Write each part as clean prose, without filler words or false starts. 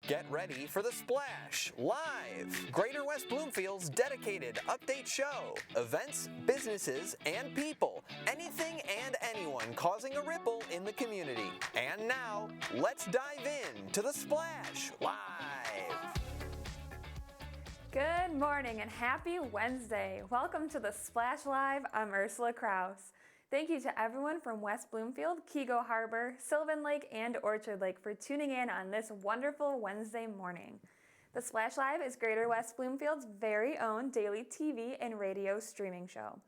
Get ready for the Splash Live, Greater West Bloomfield's dedicated update show. Events, businesses, and people. Anything and anyone causing a ripple in the community. And now, let's dive in to the Splash Live. Good morning and happy Wednesday. Welcome to the Splash Live. I'm Ursula Kraus. Thank you to everyone from West Bloomfield, Kego Harbor, Sylvan Lake, and Orchard Lake for tuning in on this wonderful Wednesday morning. The Splash Live is Greater West Bloomfield's very own daily TV and radio streaming show.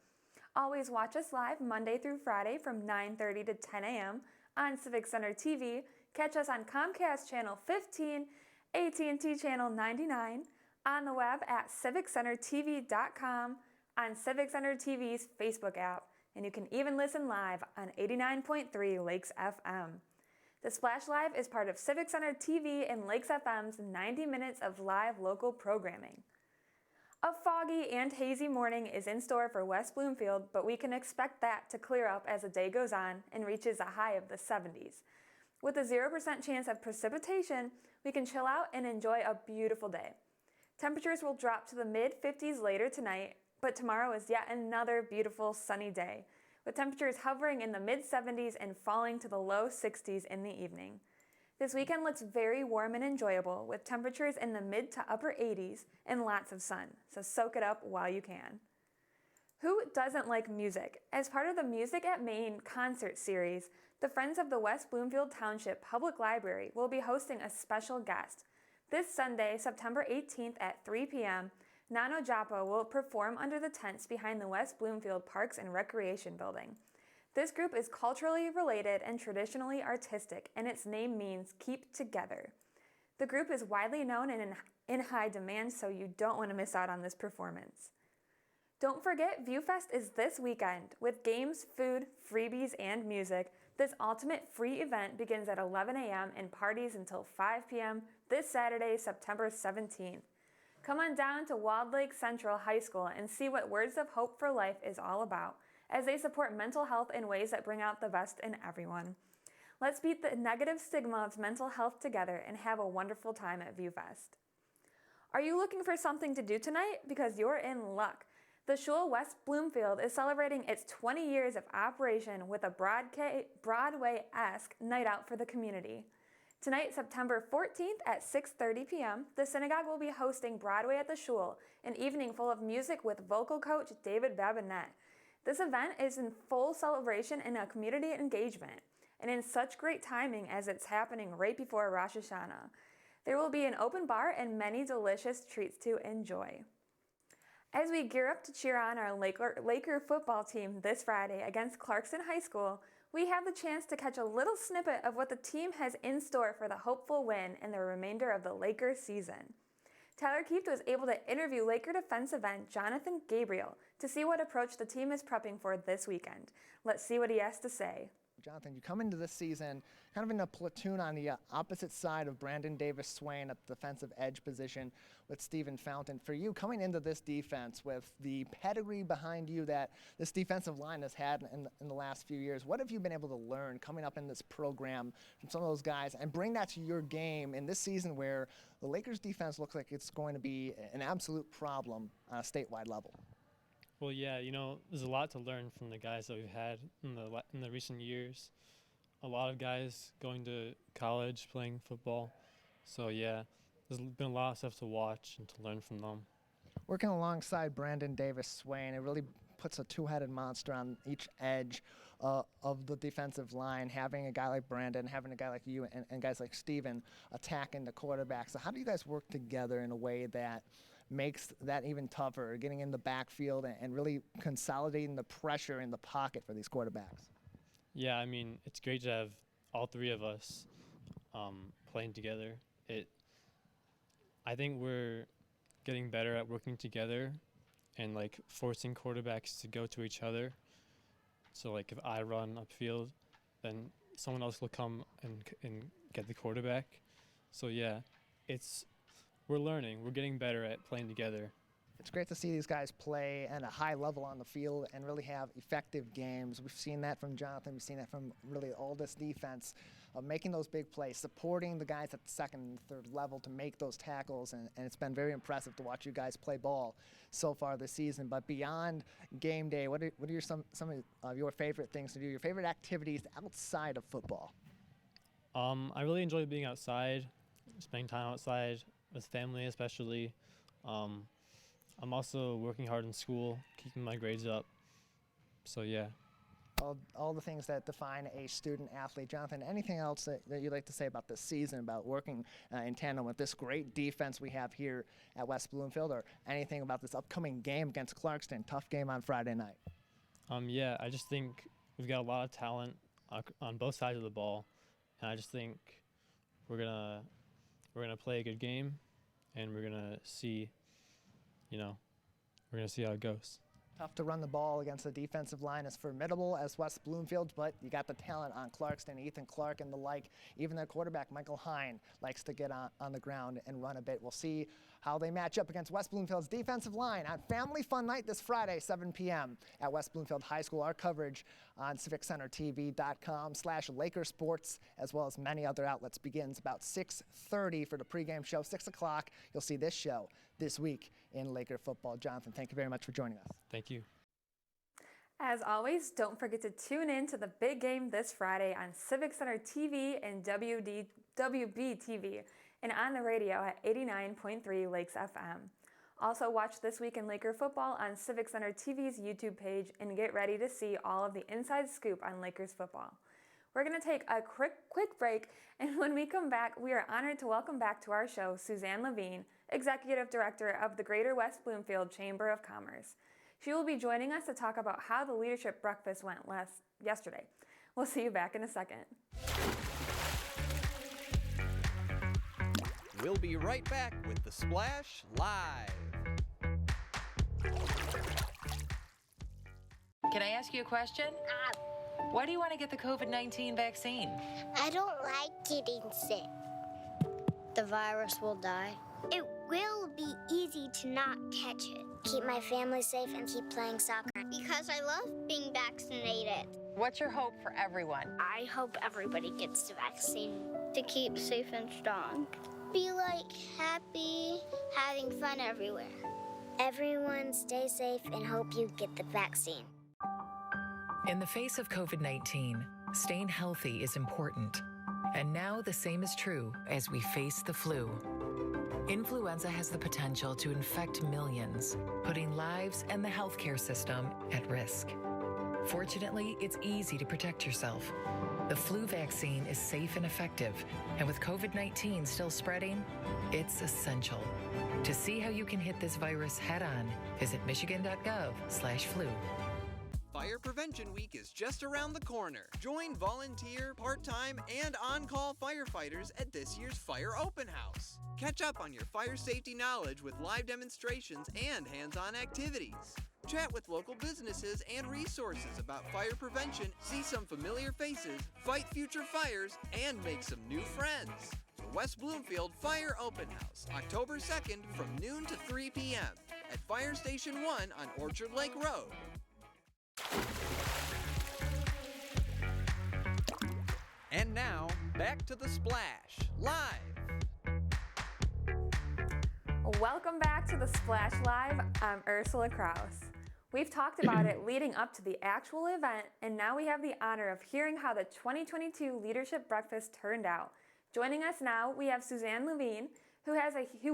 Always watch us live Monday through Friday from 9:30 to 10 a.m. on Civic Center TV. Catch us on Comcast Channel 15, AT&T Channel 99, on the web at civiccentertv.com, on Civic Center TV's Facebook app, and you can even listen live on 89.3 Lakes FM. The Splash Live is part of Civic Center TV and Lakes FM's 90 minutes of live local programming. A foggy and hazy morning is in store for West Bloomfield, but we can expect that to clear up as the day goes on and reaches a high of the 70s. With a 0% chance of precipitation, we can chill out and enjoy a beautiful day. Temperatures will drop to the mid-50s later tonight, but tomorrow is yet another beautiful sunny day, with temperatures hovering in the mid-70s and falling to the low 60s in the evening. This weekend looks very warm and enjoyable, with temperatures in the mid to upper 80s and lots of sun, so soak it up while you can. Who doesn't like music? As part of the Music at Maine concert series, the Friends of the West Bloomfield Township Public Library will be hosting a special guest. This Sunday, September 18th at 3 p.m., Nano Japa will perform under the tents behind the West Bloomfield Parks and Recreation Building. This group is culturally related and traditionally artistic, and its name means keep together. The group is widely known and in high demand, so you don't want to miss out on this performance. Don't forget, Viewfest is this weekend. With games, food, freebies, and music, this ultimate free event begins at 11 a.m. and parties until 5 p.m. this Saturday, September 17th. Come on down to Walled Lake Central High School and see what Words of Hope for Life is all about, as they support mental health in ways that bring out the best in everyone. Let's beat the negative stigma of mental health together and have a wonderful time at Viewfest. Are you looking for something to do tonight? Because you're in luck. The Shul West Bloomfield is celebrating its 20 years of operation with a Broadway-esque night out for the community. Tonight, September 14th at 6:30 p.m., the synagogue will be hosting Broadway at the Shul, an evening full of music with vocal coach David Babinette. This event is in full celebration and a community engagement, and in such great timing as it's happening right before Rosh Hashanah. There will be an open bar and many delicious treats to enjoy. As we gear up to cheer on our Laker football team this Friday against Clarkson High School, we have the chance to catch a little snippet of what the team has in store for the hopeful win and the remainder of the Lakers season. Tyler Keefe was able to interview Laker defensive end Jonathan Gabriel to see what approach the team is prepping for this weekend. Let's see what he has to say. Jonathan, you come into this season kind of in a platoon on the opposite side of Brandon Davis-Swain at the defensive edge position with Stephen Fountain. For you, coming into this defense with the pedigree behind you that this defensive line has had in the last few years, what have you been able to learn coming up in this program from some of those guys and bring that to your game in this season where the Lakers defense looks like it's going to be an absolute problem on a statewide level? Well, yeah, there's a lot to learn from the guys that we've had in the recent years. A lot of guys going to college, playing football. So, yeah, there's been a lot of stuff to watch and to learn from them. Working alongside Brandon Davis-Swain, it really puts a two-headed monster on each edge of the defensive line, having a guy like Brandon, having a guy like you, and guys like Steven attacking the quarterback. So how do you guys work together in a way that makes that even tougher, getting in the backfield and really consolidating the pressure in the pocket for these quarterbacks? Yeah, it's great to have all three of us playing together. I think we're getting better at working together and forcing quarterbacks to go to each other. So if I run upfield, then someone else will come and get the quarterback. So yeah, we're learning. We're getting better at playing together. It's great to see these guys play at a high level on the field and really have effective games. We've seen that from Jonathan. We've seen that from really all this defense. of making those big plays, supporting the guys at the second and third level to make those tackles, and it's been very impressive to watch you guys play ball so far this season. But beyond game day, what are some of your favorite things to do, your favorite activities outside of football? I really enjoy being outside, spending time outside with family especially. I'm also working hard in school, keeping my grades up. So yeah. All the things that define a student athlete. Jonathan, anything else that you'd like to say about this season, about working in tandem with this great defense we have here at West Bloomfield, or anything about this upcoming game against Clarkston? Tough game on Friday night. Yeah, I just think we've got a lot of talent on both sides of the ball, and I just think we're gonna play a good game, and we're gonna see how it goes. Tough to run the ball against the defensive line as formidable as West Bloomfield, but you got the talent on Clarkston, Ethan Clark and the like. Even their quarterback, Michael Hine, likes to get on the ground and run a bit. We'll see how they match up against West Bloomfield's defensive line on Family Fun Night this Friday, 7 p.m. at West Bloomfield High School. Our coverage on civiccentertv.com/Lakersports, as well as many other outlets, begins about 6:30 for the pregame show. 6 o'clock, you'll see this show this week in Laker football. Jonathan, thank you very much for joining us. Thank you. As always, don't forget to tune in to the big game this Friday on Civic Center TV and WB-TV, and on the radio at 89.3 Lakes FM. Also watch This Week in Laker Football on Civic Center TV's YouTube page and get ready to see all of the inside scoop on Lakers football. We're going to take a quick break, and when we come back, we are honored to welcome back to our show Suzanne Levine, Executive Director of the Greater West Bloomfield Chamber of Commerce. She will be joining us to talk about how the leadership breakfast went yesterday. We'll see you back in a second. We'll be right back with The Splash Live. Can I ask you a question? Why do you want to get the COVID-19 vaccine? I don't like getting sick. The virus will die. It will be easy to not catch it. Keep my family safe and keep playing soccer. Because I love being vaccinated. What's your hope for everyone? I hope everybody gets the vaccine to keep safe and strong. Be happy, having fun everywhere. Everyone stay safe and hope you get the vaccine. In the face of COVID-19, staying healthy is important. And now the same is true as we face the flu. Influenza has the potential to infect millions, putting lives and the healthcare system at risk. Fortunately, it's easy to protect yourself. The flu vaccine is safe and effective, and with COVID-19 still spreading, it's essential. To see how you can hit this virus head-on, visit michigan.gov/flu. Fire Prevention Week is just around the corner. Join volunteer, part-time, and on-call firefighters at this year's Fire Open House. Catch up on your fire safety knowledge with live demonstrations and hands-on activities. Chat with local businesses and resources about fire prevention, see some familiar faces, fight future fires, and make some new friends. The West Bloomfield Fire Open House, October 2nd from noon to 3 p.m. at Fire Station 1 on Orchard Lake Road. And now, back to The Splash, live. Welcome back to The Splash Live. I'm Ursula Krause. We've talked about it leading up to the actual event, and now we have the honor of hearing how the 2022 Leadership Breakfast turned out. Joining us now, we have Suzanne Levine, who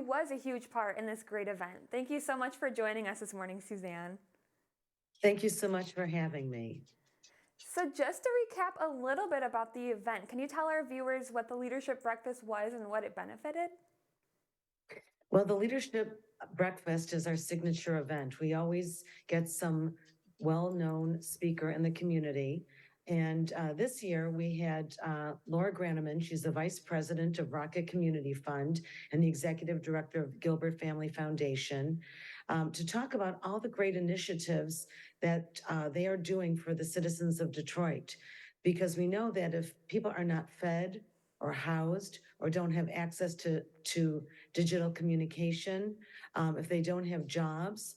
was a huge part in this great event. Thank you so much for joining us this morning, Suzanne. Thank you so much for having me. So just to recap a little bit about the event, can you tell our viewers what the Leadership Breakfast was and what it benefited? Well, the Leadership Breakfast is our signature event. We always get some well-known speaker in the community. And this year we had Laura Graneman. She's the Vice President of Rocket Community Fund and the Executive Director of Gilbert Family Foundation, to talk about all the great initiatives that they are doing for the citizens of Detroit. Because we know that if people are not fed or housed or don't have access to digital communication, if they don't have jobs,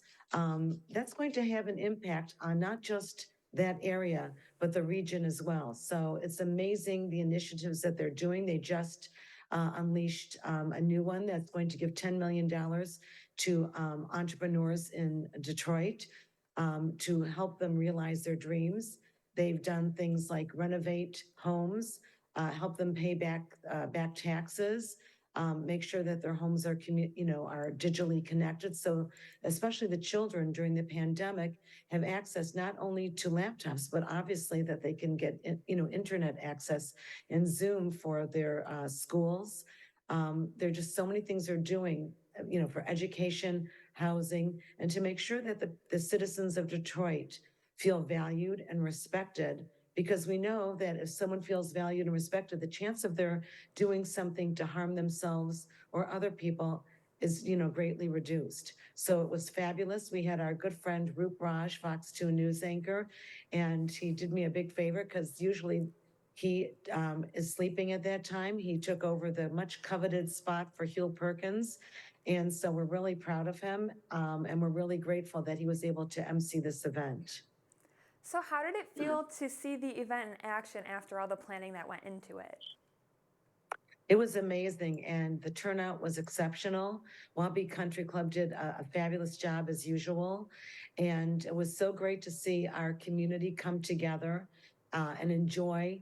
that's going to have an impact on not just that area, but but the region as well. So it's amazing the initiatives that they're doing. They just unleashed a new one that's going to give $10 million to entrepreneurs in Detroit to help them realize their dreams. They've done things like renovate homes, help them pay back taxes, make sure that their homes are are digitally connected. So especially the children during the pandemic have access not only to laptops, but obviously that they can get internet access and Zoom for their schools. There are just so many things they're doing, for education, housing, and to make sure that the citizens of Detroit feel valued and respected, because we know that if someone feels valued and respected, the chance of their doing something to harm themselves or other people is, greatly reduced. So it was fabulous. We had our good friend Roop Raj, Fox 2 news anchor, and he did me a big favor because usually he is sleeping at that time. He took over the much coveted spot for Hugh Perkins. And so we're really proud of him, and we're really grateful that he was able to MC this event. So how did it feel to see the event in action after all the planning that went into it? It was amazing, and the turnout was exceptional. Wabi Country Club did a fabulous job as usual, and it was so great to see our community come together and enjoy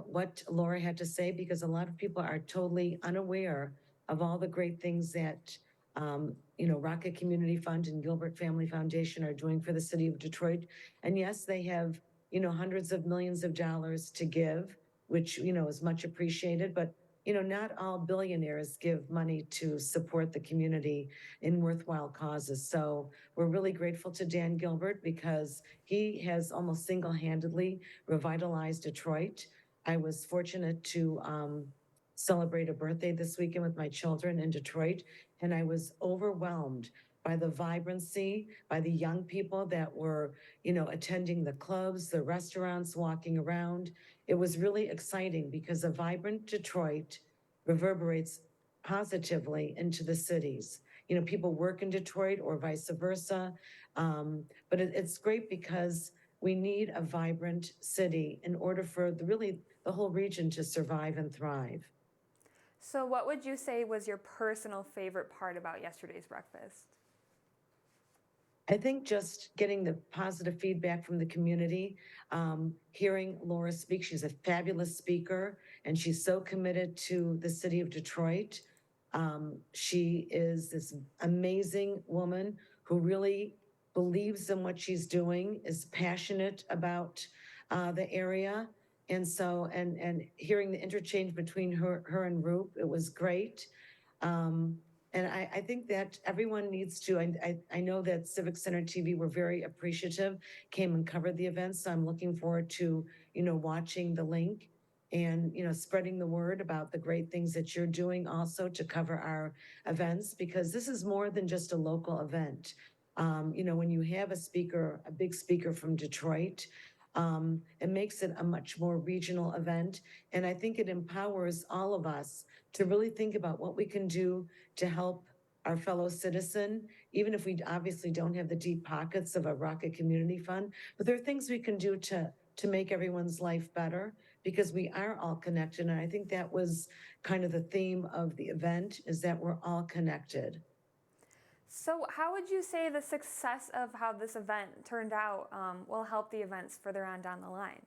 what Laura had to say, because a lot of people are totally unaware of all the great things that Rocket Community Fund and Gilbert Family Foundation are doing for the city of Detroit. And yes, they have, hundreds of millions of dollars to give, which, is much appreciated, but not all billionaires give money to support the community in worthwhile causes. So we're really grateful to Dan Gilbert because he has almost single-handedly revitalized Detroit. I was fortunate to celebrate a birthday this weekend with my children in Detroit, and I was overwhelmed by the vibrancy, by the young people that were, attending the clubs, the restaurants, walking around. It was really exciting because a vibrant Detroit reverberates positively into the cities. People work in Detroit or vice versa. But it's great because we need a vibrant city in order for the whole region to survive and thrive. So what would you say was your personal favorite part about yesterday's breakfast? I think just getting the positive feedback from the community, hearing Laura speak. She's a fabulous speaker, and she's so committed to the city of Detroit. She is this amazing woman who really believes in what she's doing, is passionate about the area. And so, and hearing the interchange between her and Roop, it was great. And I think that everyone needs to, I know that Civic Center TV were very appreciative, came and covered the event. So I'm looking forward to, watching the link and, spreading the word about the great things that you're doing also to cover our events, because this is more than just a local event. When you have a big speaker from Detroit, it makes it a much more regional event. And I think it empowers all of us to really think about what we can do to help our fellow citizen, even if we obviously don't have the deep pockets of a Rocket Community Fund. But there are things we can do to make everyone's life better, because we are all connected. And I think that was kind of the theme of the event, is that we're all connected. So how would you say the success of how this event turned out will help the events further on down the line?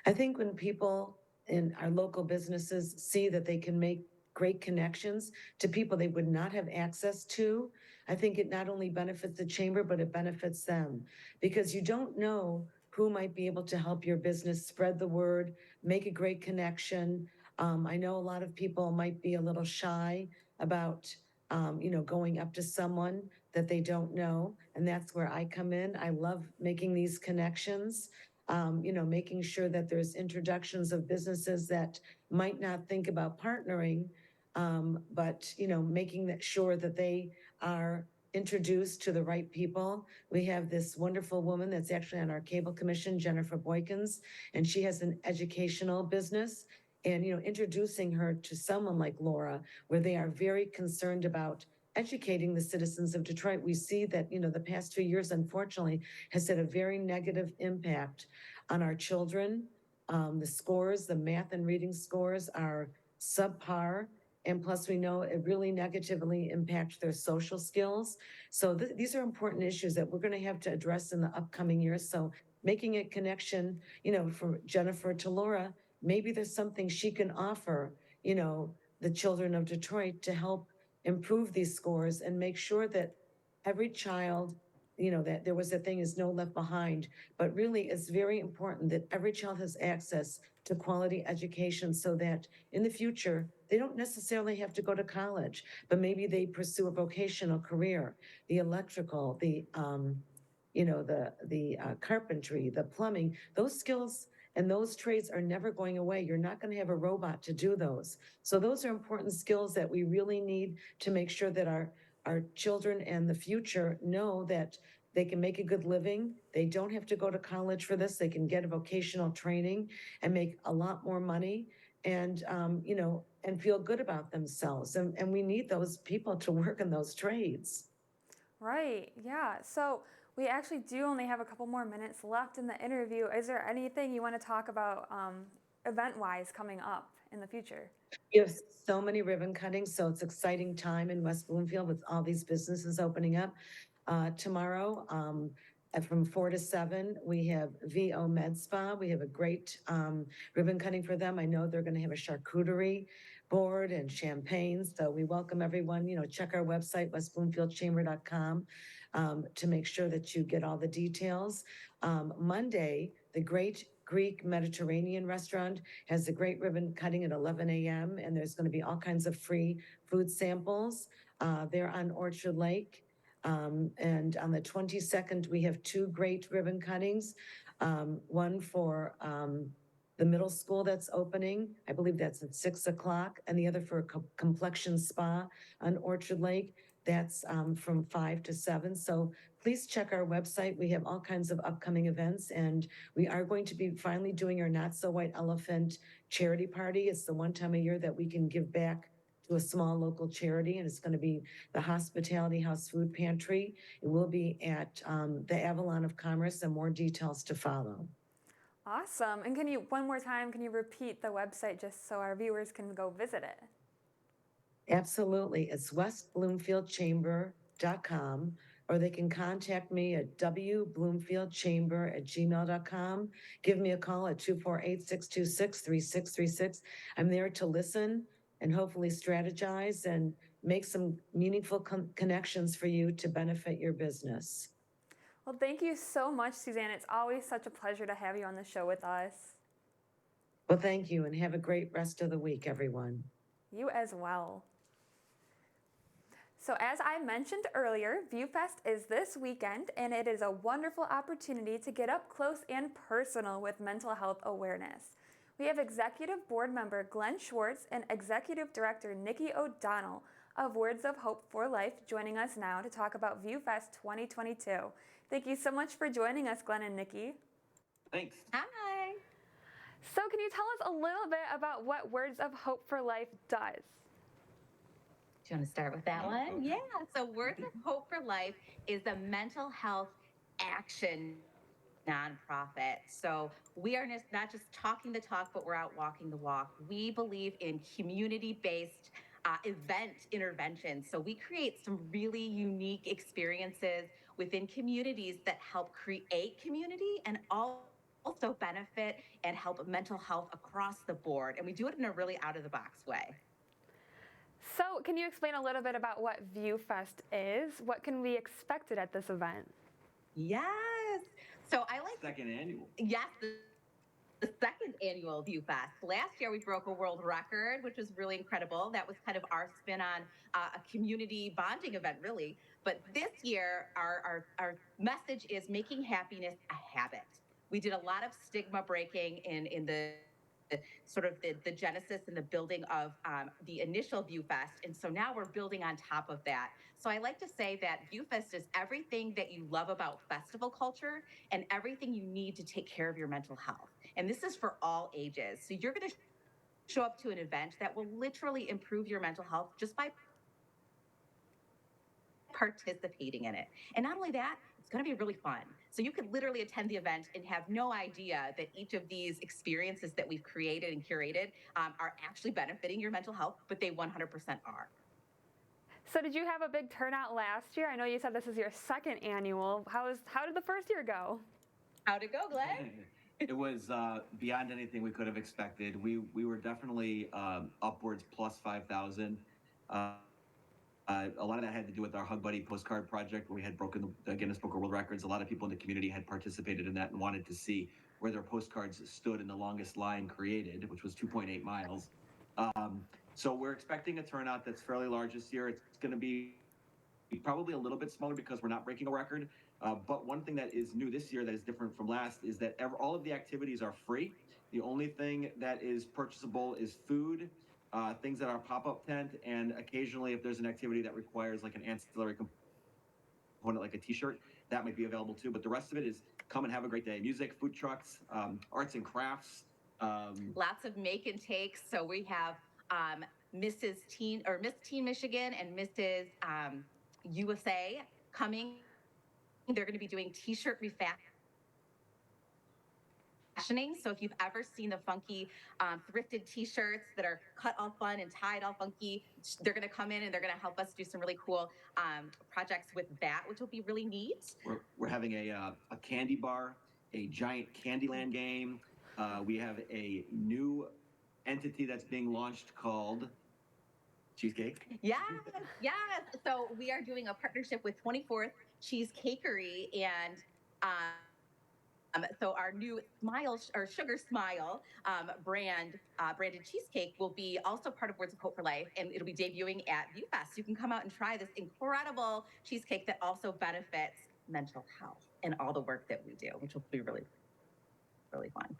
I think when people in our local businesses see that they can make great connections to people they would not have access to, I think it not only benefits the chamber, but it benefits them, because you don't know who might be able to help your business spread the word, make a great connection. I know a lot of people might be a little shy about going up to someone that they don't know. And that's where I come in. I love making these connections, making sure that there's introductions of businesses that might not think about partnering, but, making sure that they are introduced to the right people. We have this wonderful woman that's actually on our cable commission, Jennifer Boykins, and she has an educational business. And, introducing her to someone like Laura, where they are very concerned about educating the citizens of Detroit. We see that, the past 2 years, unfortunately, has had a very negative impact on our children. The scores, the math and reading scores are subpar. And plus, we know it really negatively impacts their social skills. So these are important issues that we're going to have to address in the upcoming years. So making a connection, from Jennifer to Laura, maybe there's something she can offer, the children of Detroit to help improve these scores and make sure that every child, that there was a thing is no left behind, but really it's very important that every child has access to quality education so that in the future, they don't necessarily have to go to college, but maybe they pursue a vocational career, the electrical, the carpentry, the plumbing, those skills and those trades are never going away. You're not going to have a robot to do those. So those are important skills that we really need to make sure that our children and the future know that they can make a good living. They don't have to go to college for this. They can get a vocational training and make a lot more money and, and feel good about themselves. And we need those people to work in those trades. Right, yeah. So we actually do only have a couple more minutes left in the interview. Is there anything you want to talk about event-wise coming up in the future? You have so many ribbon cuttings, so it's exciting time in West Bloomfield with all these businesses opening up. Tomorrow, from 4 to 7, we have VO Med Spa. We have a great ribbon cutting for them. I know they're going to have a charcuterie board and champagne, so we welcome everyone. Check our website, westbloomfieldchamber.com, to make sure that you get all the details. Monday, the Great Greek Mediterranean restaurant has a great ribbon cutting at 11 a.m. and there's going to be all kinds of free food samples. They're on Orchard Lake. And on the 22nd, we have 2 great ribbon cuttings. One for the middle school that's opening. I believe that's at 6 o'clock. And the other for a complexion spa on Orchard Lake. That's from 5 to 7. So please check our website. We have all kinds of upcoming events, and we are going to be finally doing our Not So White Elephant charity party. It's the one time a year that we can give back to a small local charity, and it's going to be the Hospitality House Food Pantry. It will be at the Avalon of Commerce, and more details to follow. Awesome. And one more time, can you repeat the website just so our viewers can go visit it? Absolutely. It's westbloomfieldchamber.com, or they can contact me at wbloomfieldchamber@gmail.com. Give me a call at 248-626-3636. I'm there to listen and hopefully strategize and make some meaningful connections for you to benefit your business. Well, thank you so much, Suzanne. It's always such a pleasure to have you on the show with us. Well, thank you, and have a great rest of the week, everyone. You as well. So as I mentioned earlier, Viewfest is this weekend, and it is a wonderful opportunity to get up close and personal with mental health awareness. We have Executive Board Member Glenn Schwartz and Executive Director Nikki O'Donnell of Words of Hope for Life joining us now to talk about Viewfest 2022. Thank you so much for joining us, Glenn and Nikki. Thanks. Hi. So can you tell us a little bit about what Words of Hope for Life does? Do you want to start with that one? Yeah. So Words of Hope for Life is a mental health action nonprofit. So we are not just talking the talk, but we're out walking the walk. We believe in community-based event interventions. So we create some really unique experiences within communities that help create community and also benefit and help mental health across the board. And we do it in a really out-of-the-box way. So can you explain a little bit about what Viewfest is? What can we expect at this event? Yes. So I like second annual. Yes, the second annual Viewfest. Last year we broke a world record, which was really incredible. That was kind of our spin on a community bonding event, really. But this year, our message is making happiness a habit. We did a lot of stigma breaking in the sort of the genesis and the building of the initial Viewfest. And so now we're building on top of that. So I like to say that Viewfest is everything that you love about festival culture and everything you need to take care of your mental health. And this is for all ages. So you're going to show up to an event that will literally improve your mental health just by participating in it. And not only that, it's going to be really fun. So you could literally attend the event and have no idea that each of these experiences that we've created and curated are actually benefiting your mental health, but they 100% are. So did you have a big turnout last year? I know you said this is your second annual. How did the first year go? How'd it go, Glenn? It was beyond anything we could have expected. We were definitely upwards plus 5,000. A lot of that had to do with our Hug Buddy postcard project, where we had broken the Guinness Book of World Records. A lot of people in the community had participated in that and wanted to see where their postcards stood in the longest line created, which was 2.8 miles. So we're expecting a turnout that's fairly large this year. It's going to be probably a little bit smaller because we're not breaking a record. But one thing that is new this year that is different from last is that all of the activities are free. The only thing that is purchasable is food, things at our pop-up tent, and occasionally if there's an activity that requires like an ancillary component like a t-shirt, that might be available too. But the rest of it is come and have a great day. Music, food trucks, arts and crafts. Lots of make and takes. So we have Miss Teen Michigan and Mrs. USA coming. They're going to be doing t-shirt refashioning. So if you've ever seen the funky thrifted t-shirts that are cut all fun and tied all funky, they're going to come in and they're going to help us do some really cool projects with that, which will be really neat. We're having a candy bar, a giant Candyland game. We have a new entity that's being launched called Cheesecake. Yes. So we are doing a partnership with 24th Cheesecakery, and so our new Sugar Smile branded cheesecake will be also part of Words of Hope for Life, and it'll be debuting at Viewfest. You can come out and try this incredible cheesecake that also benefits mental health and all the work that we do, which will be really, really fun.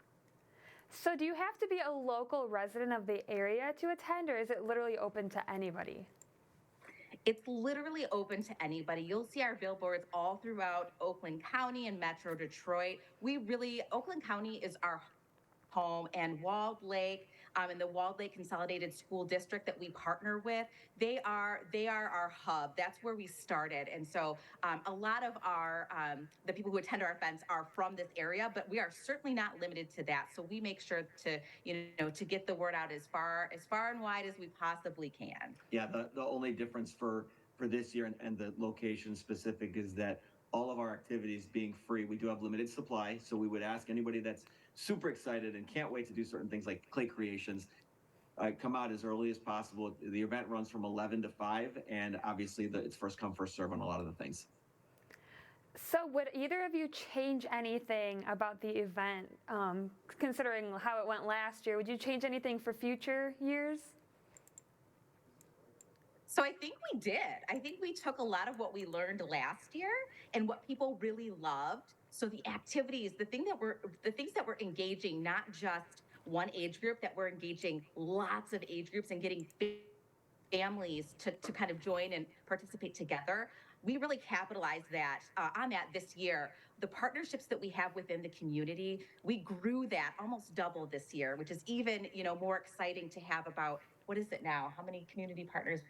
So do you have to be a local resident of the area to attend, or is it literally open to anybody? It's literally open to anybody. You'll see our billboards all throughout Oakland County and Metro Detroit. Oakland County is our home, and Walled Lake and the Walled Lake Consolidated School District that we partner with, they are our hub. That's where we started. And so a lot of our the people who attend our events are from this area, but we are certainly not limited to that. So we make sure to get the word out as far and wide as we possibly can. Yeah, the only difference for this year and the location specific is that all of our activities being free, we do have limited supply. So we would ask anybody that's super excited and can't wait to do certain things like clay creations, come out as early as possible. The event runs from 11 to 5, and obviously it's first come, first serve on a lot of the things. So would either of you change anything about the event, considering how it went last year? Would you change anything for future years? So I think we did. I think we took a lot of what we learned last year and what people really loved. So the activities, the things that we're engaging, not just one age group, that we're engaging lots of age groups and getting families to kind of join and participate together. We really capitalized on that this year. The partnerships that we have within the community, we grew that almost double this year, which is even more exciting to have. About, what is it now? How many community partners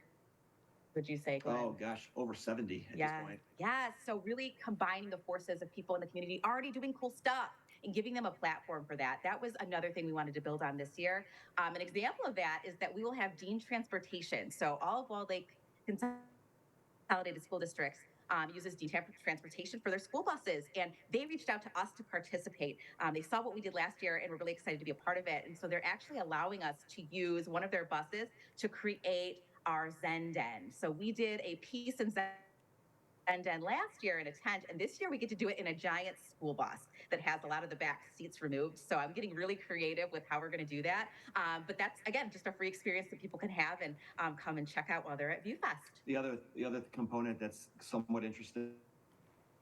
would you say, Glenn? Oh gosh, over 70 at this point. Yes. So really combining the forces of people in the community already doing cool stuff and giving them a platform for that. That was another thing we wanted to build on this year. An example of that is that we will have Dean Transportation. So all of Walled Lake Consolidated School Districts uses Dean Transportation for their school buses, and they reached out to us to participate. They saw what we did last year and were really excited to be a part of it. And so they're actually allowing us to use one of their buses to create our Zen Den. So we did a piece in Zen Den last year in a tent, and this year we get to do it in a giant school bus that has a lot of the back seats removed. So I'm getting really creative with how we're going to do that. But that's, again, just a free experience that people can have and come and check out while they're at Viewfest. The other component that's somewhat interesting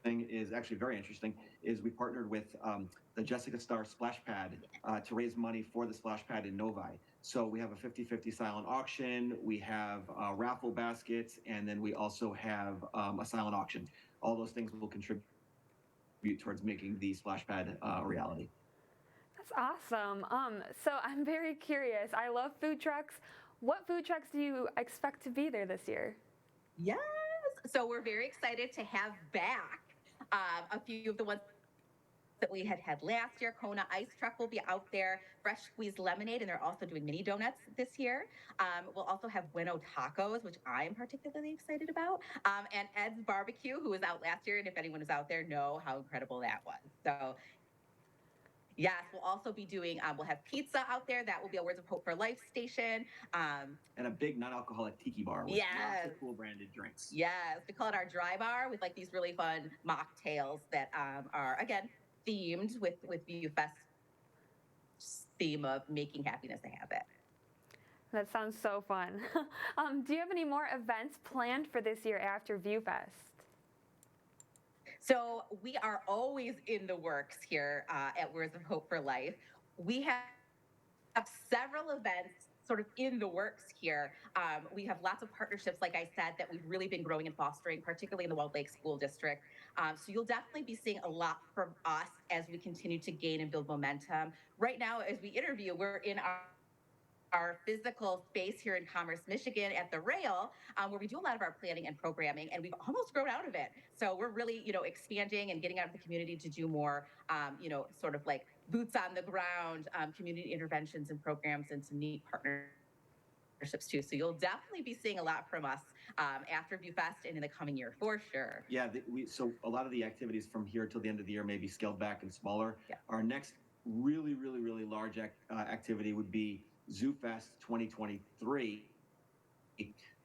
is actually very interesting is we partnered with the Jessica Star Splash Pad to raise money for the splash pad in Novi. So we have a 50-50 silent auction, we have raffle baskets, and then we also have a silent auction. All those things will contribute towards making the splash pad a reality. That's awesome. So I'm very curious. I love food trucks. What food trucks do you expect to be there this year? Yes. So we're very excited to have back A few of the ones that we had last year. Kona Ice Truck will be out there, fresh squeezed lemonade, and they're also doing mini donuts this year. We'll also have Bueno Tacos, which I'm particularly excited about, and Ed's Barbecue, who was out last year, and if anyone was out there, know how incredible that was. So yes, we'll also be doing, we'll have pizza out there. That will be a Words of Hope for Life station. And a big non-alcoholic tiki bar with lots of cool branded drinks. Yes, we call it our dry bar with like these really fun mocktails that are, again, themed with Viewfest theme of making happiness a habit. That sounds so fun. Do you have any more events planned for this year after Viewfest? So we are always in the works here at Words of Hope for Life. We have several events sort of in the works here. We have lots of partnerships, like I said, that we've really been growing and fostering, particularly in the Walled Lake School District. So you'll definitely be seeing a lot from us as we continue to gain and build momentum. Right now, as we interview, we're in our physical space here in Commerce, Michigan at the Rail, where we do a lot of our planning and programming, and we've almost grown out of it. So we're really, expanding and getting out of the community to do more, sort of like boots on the ground, community interventions and programs, and some neat partnerships too. So you'll definitely be seeing a lot from us after Viewfest and in the coming year for sure. Yeah, so a lot of the activities from here till the end of the year may be scaled back and smaller. Yeah. Our next really, really, really large activity would be ZooFest 2023.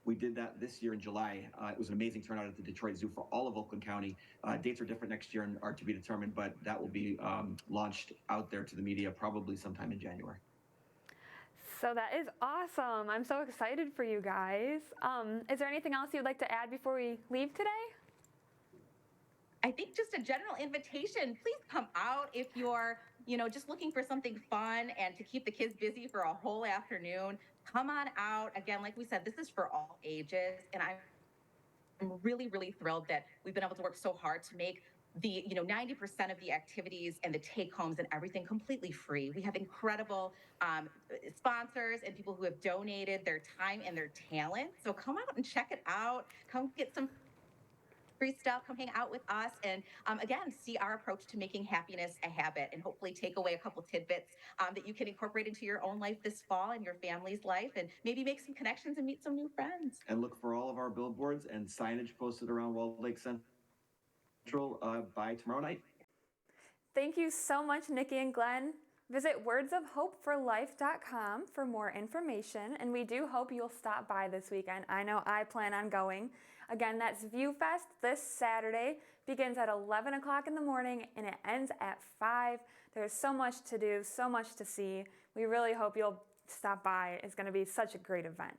We did that this year in July. It was an amazing turnout at the Detroit Zoo for all of Oakland County. Dates are different next year and are to be determined, but that will be launched out there to the media probably sometime in January. So that is awesome. I'm so excited for you guys. Is there anything else you'd like to add before we leave today? I think just a general invitation, please come out if you're, just looking for something fun and to keep the kids busy for a whole afternoon. Come on out. Again, like we said, this is for all ages. And I'm really, really thrilled that we've been able to work so hard to make the, 90% of the activities and the take homes and everything completely free. We have incredible sponsors and people who have donated their time and their talent. So come out and check it out. Come get some free stuff, come hang out with us, and again, see our approach to making happiness a habit, and hopefully take away a couple tidbits that you can incorporate into your own life this fall and your family's life, and maybe make some connections and meet some new friends. And look for all of our billboards and signage posted around Walled Lake Central by tomorrow night. Thank you so much, Nikki and Glenn. Visit wordsofhopeforlife.com for more information, and we do hope you'll stop by this weekend. I know I plan on going. Again, that's Viewfest this Saturday. Begins at 11 o'clock in the morning and it ends at 5. There's so much to do, so much to see. We really hope you'll stop by. It's going to be such a great event.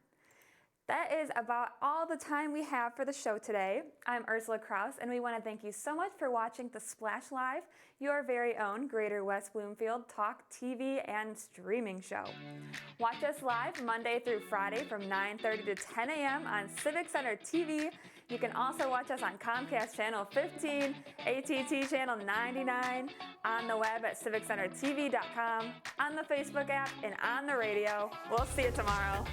That is about all the time we have for the show today. I'm Ursula Krause, and we want to thank you so much for watching The Splash Live, your very own Greater West Bloomfield talk, TV, and streaming show. Watch us live Monday through Friday from 9:30 to 10 a.m. on Civic Center TV. You can also watch us on Comcast Channel 15, ATT Channel 99, on the web at civiccentertv.com, on the Facebook app, and on the radio. We'll see you tomorrow.